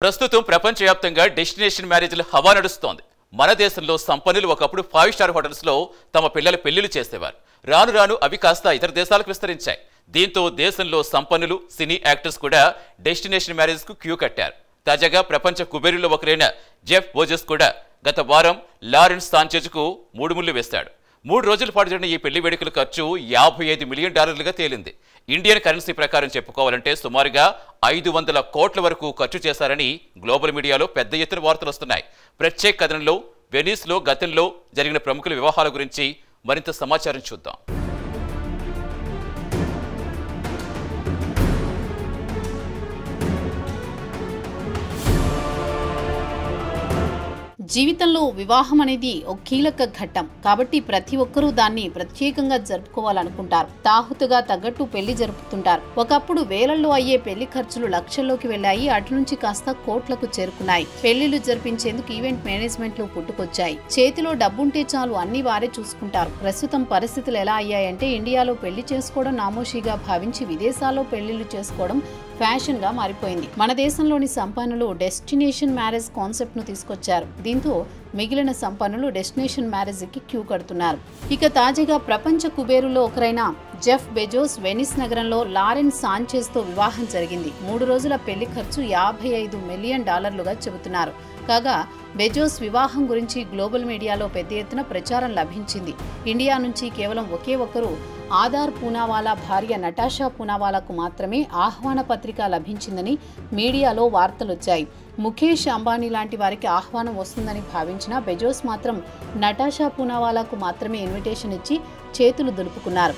ప్రస్తుతం ప్రపంచవ్యాప్తంగా డెస్టినేషన్ మ్యారేజ్ల హవా నడుస్తోంది. మన దేశంలో సంపన్నులు ఒకప్పుడు 5 స్టార్ హోటల్స్ లో తమ పిల్లల పెళ్లిళ్లు చేసేవారు. రాను రాను అవి కాస్త ఇతర దేశాలకు విస్తరించాయి. దీంతో దేశంలో సంపన్నులు, సినీ యాక్టర్స్ కూడా డెస్టినేషన్ మ్యారేజ్ కు క్యూ కట్టారు. తాజాగా ప్రపంచ కుబేరుల్లో ఒకరైన జెఫ్ బెజోస్ కూడా గత వారం లారెన్స్ సాంచెజ్ కు 3 ముళ్ళు వేశాడు. 3 రోజుల పాటు జరిగిన ఈ పెళ్లి వేడుకల ఖర్చు $55 మిలియన్ తేలింది. ఇండియన్ కరెన్సీ ప్రకారం చెప్పుకోవాలంటే సుమారుగా 500 కోట్ల వరకు ఖర్చు చేశారని గ్లోబల్ మీడియాలో పెద్ద ఎత్తున వార్తలు వస్తున్నాయి. ప్రత్యేక కథనంలో వెనిస్లో గతంలో జరిగిన ప్రముఖుల వివాహాల గురించి మరింత సమాచారం చూద్దాం. జీవితంలో వివాహం అనేది ఒక కీలక ఘట్టం కాబట్టి ప్రతి ఒక్కరూ దాన్ని ప్రత్యేకంగా జరుపుకోవాలనుకుంటారు. తాహుతుగా తగ్గట్టు పెళ్లి జరుపుతుంటారు. ఒకప్పుడు వేలల్లో అయ్యే పెళ్లి ఖర్చులు లక్షల్లోకి వెళ్లాయి. అటు నుంచి కాస్త కోట్లకు చేరుకున్నాయి. పెళ్లిళ్లు జరిపించేందుకు ఈవెంట్ మేనేజ్మెంట్లు పుట్టుకొచ్చాయి. చేతిలో డబ్బుంటే చాలు అన్ని వారే చూసుకుంటారు. ప్రస్తుతం పరిస్థితులు ఎలా అయ్యాయంటే ఇండియాలో పెళ్లి చేసుకోవడం నామోషిగా భావించి విదేశాల్లో పెళ్లిళ్లు చేసుకోవడం ఫ్యాషన్ గా మారిపోయింది. మన దేశంలోని సంపన్నులు డెస్టినేషన్ మ్యారేజ్ కాన్సెప్ట్ ను తీసుకొచ్చారు. దీంతో మిగిలిన సంపన్నులు డెస్టినేషన్ మ్యారేజ్ కి క్యూ కడుతున్నారు. ఇక తాజాగా ప్రపంచ కుబేరులో ఒకరైన జెఫ్ బెజోస్ వెనిస్ నగరంలో లారెన్స్ సాంచెజ్ తో వివాహం జరిగింది. 3 రోజుల పెళ్లి ఖర్చు $55 మిలియన్ చెబుతున్నారు. కాగా బెజోస్ వివాహం గురించి గ్లోబల్ మీడియాలో పెద్ద ఎత్తున ప్రచారం లభించింది. ఇండియా నుంచి కేవలం ఒకే ఒక్కరు ఆధార్ పూనావాలా భార్య నటాషా పూనావాలాకు మాత్రమే ఆహ్వాన పత్రిక లభించిందని మీడియాలో వార్తలొచ్చాయి. ముఖేష్ అంబానీ లాంటి వారికి ఆహ్వానం వస్తుందని భావించిన బెజోస్ మాత్రం నటాషా పూనావాలాకు మాత్రమే ఇన్విటేషన్ ఇచ్చి చేతులు దులుపుకున్నారు.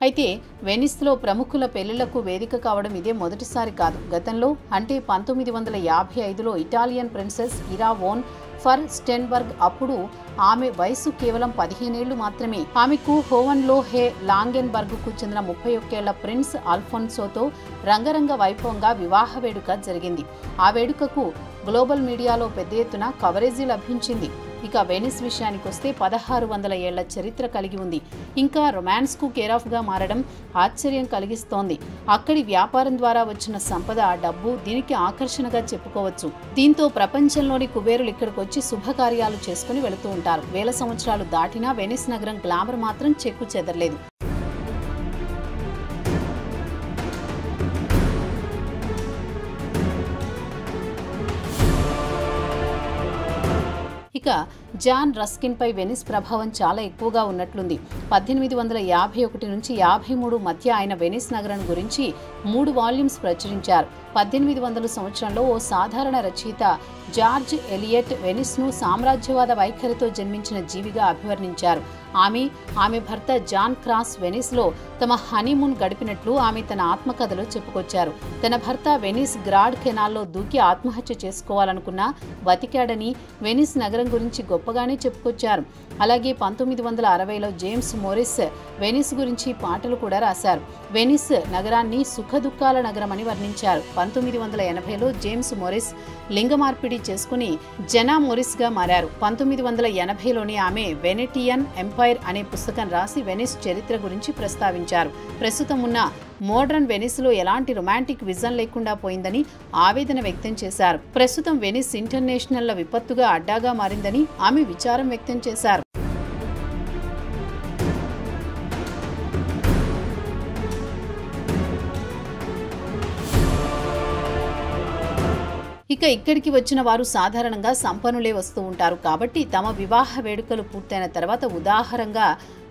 అయితే వెనిస్లో ప్రముఖుల పెళ్లిళ్లకు వేదిక కావడం ఇదే మొదటిసారి కాదు. గతంలో అంటే 1955లో Italian princess Ira von Furstenberg, అప్పుడు ఆమె వయసు కేవలం 15 ఏళ్లు మాత్రమే. ఆమెకు హోవెన్లో హే లాంగెన్బర్గ్ కు చెందిన 31 ఏళ్ల ప్రిన్స్ అల్ఫోన్సోతో రంగరంగ వైభవంగా వివాహ వేడుక జరిగింది. ఆ వేడుకకు గ్లోబల్ మీడియాలో పెద్ద ఎత్తున కవరేజీ లభించింది. ఇక వెనిస్ విషయానికొస్తే 1600 ఏళ్ల చరిత్ర కలిగి ఉంది. ఇంకా రొమాన్స్ కు కేరాఫ్ గా మారడం ఆశ్చర్యం కలిగిస్తోంది. అక్కడి వ్యాపారం ద్వారా వచ్చిన సంపద, డబ్బు దీనికి ఆకర్షణగా చెప్పుకోవచ్చు. దీంతో ప్రపంచంలోని కుబేరులు ఇక్కడికి వచ్చి శుభకార్యాలు చేసుకుని వెళుతూ ఉంటారు. వేల సంవత్సరాలు దాటినా వెనిస్ నగరం గ్లామర్ మాత్రం చెక్కు చెదరలేదు. ఇక జాన్ రస్కిన్ పై వెనిస్ ప్రభావం చాలా ఎక్కువగా ఉన్నట్లుంది. 1851 నుంచి 53 మధ్య ఆయన వెనిస్ నగరం గురించి 3 వాల్యూమ్స్ ప్రచురించారు. 1800 సంవత్సరంలో ఓ సాధారణ రచయిత జార్జ్ ఎలియట్ వెనిస్ ను సామ్రాజ్యవాద వైఖరితో జన్మించిన జీవిగా అభివర్ణించారు. ఆమె భర్త జాన్ క్రాస్ వెనిస్ లో తమ హనీమూన్ గడిపినట్లు ఆమె తన ఆత్మకథలో చెప్పుకొచ్చారు. తన భర్త వెనిస్ గ్రాడ్ కెనాల్లో దూకి ఆత్మహత్య చేసుకోవాలనుకున్నా బతికాడని వెనిస్ నగరం గురించి గొప్పగానే చెప్పుకొచ్చారు. అలాగే 1960లో జేమ్స్ మోరిస్ వెనిస్ గురించి పాటలు కూడా రాశారు. వెనిస్ నగరాన్ని సుఖదుఖాల నగరమని వర్ణించారు. 1980లో జేమ్స్ మోరిస్ లింగ మార్పిడి చేసుకుని జెనా మోరిస్ గా మారారు. 1980లోని ఆమె వెనెటియన్ ఎంపైర్ అనే పుస్తకం రాసి వెనిస్ చరిత్ర గురించి ప్రస్తావించారు. ప్రస్తుతం ఉన్న మోడర్న్ వెనిస్ లో ఎలాంటి రొమాంటిక్ విజన్ లేకుండా పోయిందని ఆవేదన వ్యక్తం చేశారు. ప్రస్తుతం వెనిస్ ఇంటర్నేషనల్ విపత్తుగా అడ్డాగా మారిందని ఆమె విచారం వ్యక్తం చేశారు. ఇక ఇక్కడికి వచ్చిన వారు సాధారణంగా సంపన్నులే వస్తూ ఉంటారు. కాబట్టి తమ వివాహ వేడుకలు పూర్తయిన తర్వాత ఉదాహరణగా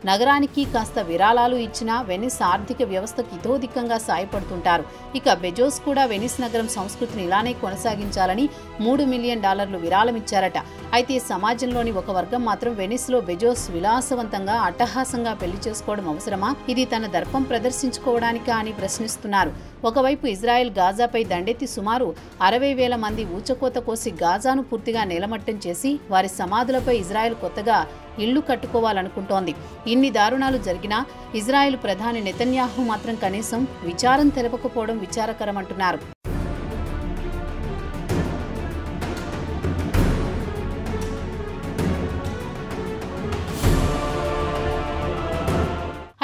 నగరానికి కాస్త విరాళాలు ఇచ్చినా వెనిస్ ఆర్థిక వ్యవస్థకు ఇతోధికంగా సాయపడుతుంటారు. ఇక బెజోస్ కూడా వెనిస్ నగరం సంస్కృతిని ఇలానే కొనసాగించాలని $3 మిలియన్ విరాళం ఇచ్చారట. అయితే సమాజంలోని ఒక వర్గం మాత్రం వెనిస్ లో బెజోస్ విలాసవంతంగా అట్టహాసంగా పెళ్లి చేసుకోవడం అవసరమా, ఇది తన దర్పం ప్రదర్శించుకోవడానికా అని ప్రశ్నిస్తున్నారు. ఒకవైపు ఇజ్రాయెల్ గాజాపై దండెత్తి సుమారు 60,000 మంది ఊచకోత కోసి గాజాను పూర్తిగా నేలమట్టం చేసి వారి సమాధులపై ఇజ్రాయెల్ కొత్తగా ఇళ్లు కట్టుకోవాలనుకుంటోంది. ఇన్ని దారుణాలు జరిగినా ఇజ్రాయెల్ ప్రధాని నెతన్యాహు మాత్రం కనీసం విచారం తెలపకపోవడం విచారకరమంటున్నారు.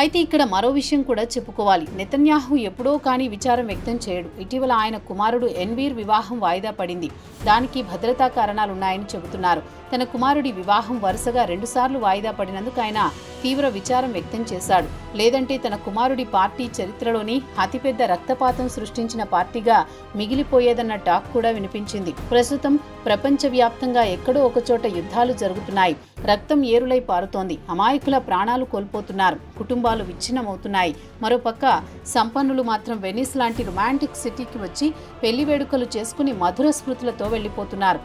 అయితే ఇక్కడ మరో విషయం కూడా చెప్పుకోవాలి. నెతన్యాహు ఎప్పుడో కానీ విచారం వ్యక్తం చేయడు. ఇటీవల ఆయన కుమారుడు ఎన్వీర్ వివాహం వాయిదా పడింది. దానికి భద్రతా కారణాలున్నాయని చెబుతున్నారు. తన కుమారుడి వివాహం వరుసగా 2 సార్లు వాయిదా పడినందుకు ఆయన తీవ్ర విచారం వ్యక్తం చేశాడు. లేదంటే తన కుమారుడి పార్టీ చరిత్రలోని అతిపెద్ద రక్తపాతం సృష్టించిన పార్టీగా మిగిలిపోయేదన్న టాక్ కూడా వినిపించింది. ప్రస్తుతం ప్రపంచవ్యాప్తంగా ఎక్కడో ఒకచోట యుద్ధాలు జరుగుతున్నాయి. రక్తం ఏరులై పారుతోంది. అమాయకుల ప్రాణాలు కోల్పోతున్నారు. కుటుంబాలు విచ్ఛిన్నమవుతున్నాయి. మరోపక్క సంపన్నులు మాత్రం వెనిస్ లాంటి రొమాంటిక్ సిటీకి వచ్చి పెళ్లి వేడుకలు చేసుకుని మధుర స్మృతులతో వెళ్లిపోతున్నారు.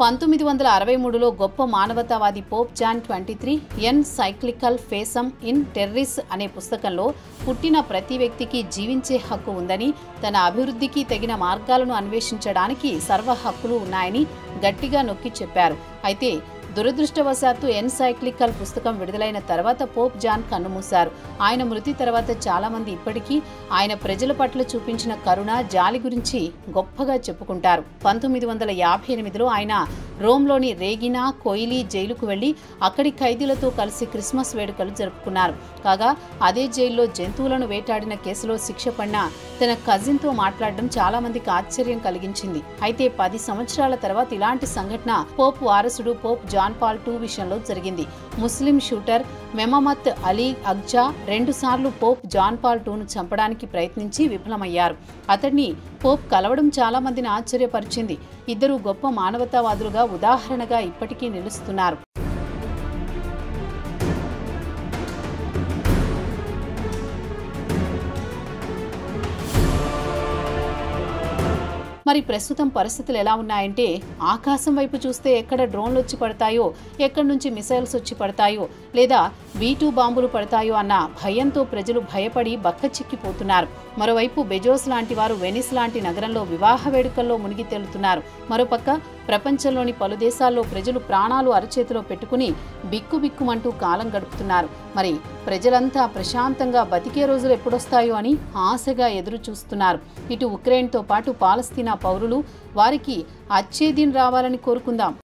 పంతొమ్మిది 1963లో గొప్ప మానవతావాది పోప్ జాన్ 23 ఎన్సైక్లికల్ ఫేసమ్ ఇన్ టెర్రిస్ అనే పుస్తకంలో పుట్టిన ప్రతి వ్యక్తికి జీవించే హక్కు ఉందని, తన అభివృద్ధికి తగిన మార్గాలను అన్వేషించడానికి సర్వ హక్కులు ఉన్నాయని గట్టిగా నొక్కి చెప్పారు. అయితే దురదృష్టవశాత్తు ఎన్సైక్లికల్ పుస్తకం విడుదలైన తర్వాత పోప్ జాన్ కన్నుమూశారు. ఆయన మృతి తర్వాత చాలా మంది ఇప్పటికీ ఆయన ప్రజల పట్ల చూపించిన కరుణ, జాలి గురించి గొప్పగా చెప్పుకుంటారు. 1958లో ఆయన రోమ్లోని రేగినా కోయిలీ జైలుకు వెళ్లి అక్కడి ఖైదీలతో కలిసి క్రిస్మస్ వేడుకలు జరుపుకున్నారు. కాగా అదే జైల్లో జంతువులను వేటాడిన కేసులో శిక్ష పడిన తన కజిన్తో మాట్లాడడం చాలా మందికి ఆశ్చర్యం కలిగించింది. అయితే 10 సంవత్సరాల తర్వాత ఇలాంటి సంఘటన పోప్ వారసుడు పోప్ జాన్ పాల్ II విషయంలో జరిగింది. ముస్లిం షూటర్ మెమమత్ అలీ అగ్జా 2 సార్లు పోప్ జాన్ పాల్ IIను చంపడానికి ప్రయత్నించి విఫలమయ్యారు. అతడిని పోప్ కలవడం చాలా మందిని ఆశ్చర్యపరిచింది. ఇద్దరు గొప్ప మానవతావాదులుగా ఉదాహరణగా ఇప్పటికీ నిలుస్తున్నారు. మరి ప్రస్తుతం పరిస్థితులు ఎలా ఉన్నాయంటే, ఆకాశం వైపు చూస్తే ఎక్కడ డ్రోన్లు వచ్చి పడతాయో, ఎక్కడి నుంచి మిసైల్స్ వచ్చి పడతాయో, లేదా B2 బాంబులు పడతాయో అన్న భయంతో ప్రజలు భయపడి బక్కచిక్కిపోతున్నారు. మరోవైపు బెజోస్ లాంటి వారు వెనిస్ లాంటి నగరంలో వివాహ వేడుకల్లో మునిగి తేలుతున్నారు. మరోపక్క ప్రపంచంలోని పలు దేశాల్లో ప్రజలు ప్రాణాలు అరచేతిలో పెట్టుకుని బిక్కుబిక్కుమంటూ కాలం గడుపుతున్నారు. మరి ప్రజలంతా ప్రశాంతంగా బతికే రోజులు ఎప్పుడొస్తాయో అని ఆశగా ఎదురు చూస్తున్నారు. ఇటు ఉక్రెయిన్తో పాటు పాలస్తీనా పౌరులు వారికి అచ్చే దిన్ రావాలని కోరుకుందాం.